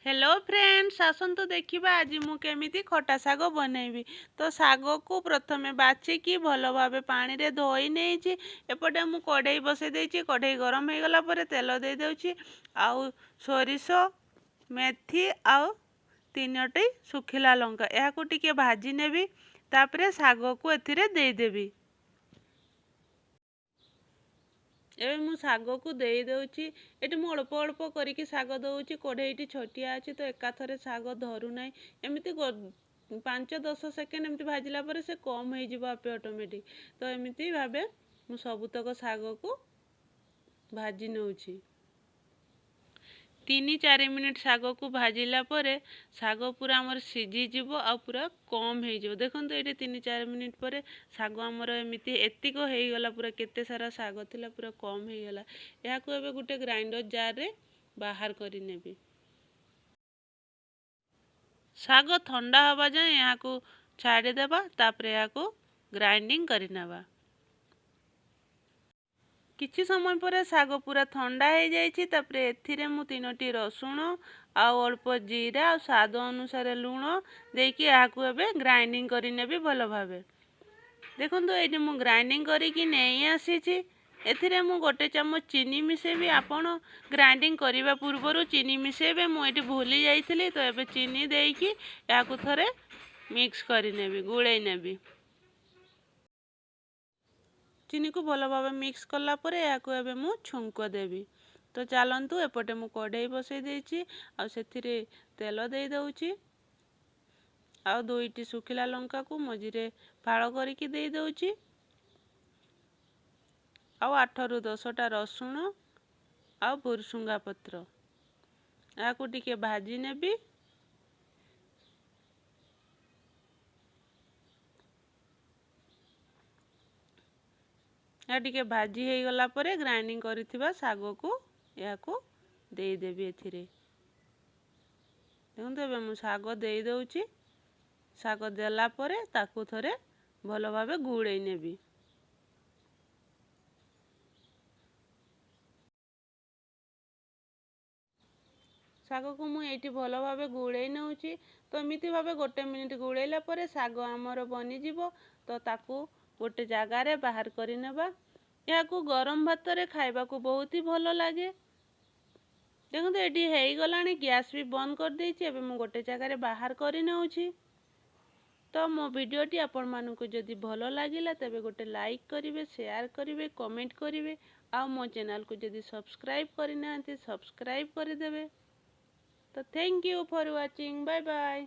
Hello friends, आसतु देखिबा आज मु केमिति खटा शाग बनैबी। तो शाग को प्रथमे बाछिकी भल भाबे पानी रे धोई नेइछि। एपटे मु कढ़ई बसै देइछि। कढ़ई गरम हे गला परे तेल दे देउछि। आउ सोरिष, मेथी आउ तीनोटी सुखिला लंका एहाकू टिके भाजी नेबी। तापरे शाग को एथिरे देई देबी। ଏବେ ମୁଁ ଶାଗକୁ ଦେଇ ଦେଉଛି। ଏଠି ମୁଁ ଅଳ୍ପ ଅଳ୍ପ କରିକି ଶାଗ ଦେଉଛି। କଢ଼େଇଟି ଛୋଟିଆ ଅଛି ତ ଏକାଥରେ ଶାଗ ଧରୁ ନାହିଁ। ଏମିତି 5-10 ସେକେଣ୍ଡ ଏମିତି ଭାଜିଲା ପରେ ସେ କମ୍ ହେଇଯିବ ଆପେ ଅଟୋମେଟିକ୍। ତ ଏମିତି ଭାବେ ମୁଁ ସବୁତକ ଶାଗକୁ ଭାଜି ନେଉଛି। 3-4 ମିନିଟ୍ ଶାଗକୁ ଭାଜିଲା ପରେ ଶାଗ ପୁରା ଆମର ସିଝିଯିବ ଆଉ ପୁରା କମ୍ ହେଇଯିବ। ଦେଖନ୍ତୁ ଏଇଠି 3-4 ମିନିଟ୍ ପରେ ଶାଗ ଆମର ଏମିତି ଏତିକ ହେଇଗଲା। ପୁରା କେତେ ସାରା ଶାଗ ଥିଲା ପୁରା କମ୍ ହେଇଗଲା। ଏହାକୁ ଏବେ ଗୋଟେ ଗ୍ରାଇଣ୍ଡର ଜାରରେ ବାହାର କରି ନେବି। ଶାଗ ଥଣ୍ଡା ହେବା ଯାଏଁ ଏହାକୁ ଛାଡ଼ିଦେବା। ତାପରେ ଏହାକୁ ଗ୍ରାଇଣ୍ଡିଙ୍ଗ କରିନେବା। କିଛି ସମୟ ପରେ ଶାଗ ପୁରା ଥଣ୍ଡା ହେଇଯାଇଛି। ତାପରେ ଏଥିରେ ମୁଁ 3ଟି ରସୁଣ ଆଉ ଅଳ୍ପ ଜିରା ଆଉ ସ୍ୱାଦ ଅନୁସାରେ ଲୁଣ ଦେଇକି ଏହାକୁ ଏବେ ଗ୍ରାଇଣ୍ଡିଙ୍ଗ କରି ନେବି ଭଲ ଭାବେ। ଦେଖନ୍ତୁ ଏଇଠି ମୁଁ ଗ୍ରାଇଣ୍ଡିଙ୍ଗ କରିକି ନେଇ ଆସିଛି। ଏଥିରେ ମୁଁ 1 ଚାମଚ ଚିନି ମିଶେଇବି। ଆପଣ ଗ୍ରାଇଣ୍ଡିଙ୍ଗ କରିବା ପୂର୍ବରୁ ଚିନି ମିଶେଇବେ। ମୁଁ ଏଇଠି ଭୁଲି ଯାଇଥିଲି ତ ଏବେ ଚିନି ଦେଇକି ଏହାକୁ ଥରେ ମିକ୍ସ କରି ନେବି, ଗୋଳେଇ ନେବି। ଚିନି को भल भाव मिक्स कला परे याको एबे मु छुंक देवी। तो चलतु एपटे मु कढ़ई बसई देइछि आ सेथिरे तेल दे दउछि। आ 2टी सुखिला लंका को मझिरे फाळ करिकी दे दउछि। आ 8-10टा रसुण आ भुरसुंगा पत्र याको टिके भाजी नेबी। या टिके भाजी हे गला परे ग्राइंडिंग करिथिबा शाग को याको देई देबी। एथिरे देखंतु एबे मु शाग देई दउछि। शाग देला परे ताकू थरे भल भाबे गुळेई नेबी। शाग को मु एठी भल भाबे गुळेई नउछि। तो एमिति भाबे 1 मिनिट गुळेइला परे शाग हमर बनि जिवो। तो ताकू गोटे जगार रे बाहर करि नेबा। याकू गरम भात रे खाइबा को बहुत ही भल लागे। देखंतु एठी हेई गलानी, गैस भी बंद कर देइछि। एबे मु गोटे जगार रे बाहर करि नउछि। तो मो वीडियोटी आपण मानकु जदि भल लागिला तबे गोटे लाइक करिवे, शेयर करिवे, कमेंट करिवे। आ मो चैनल को जदि सब्सक्राइब करि नांती सब्सक्राइब करि देबे। तो thank you for watching. Bye bye.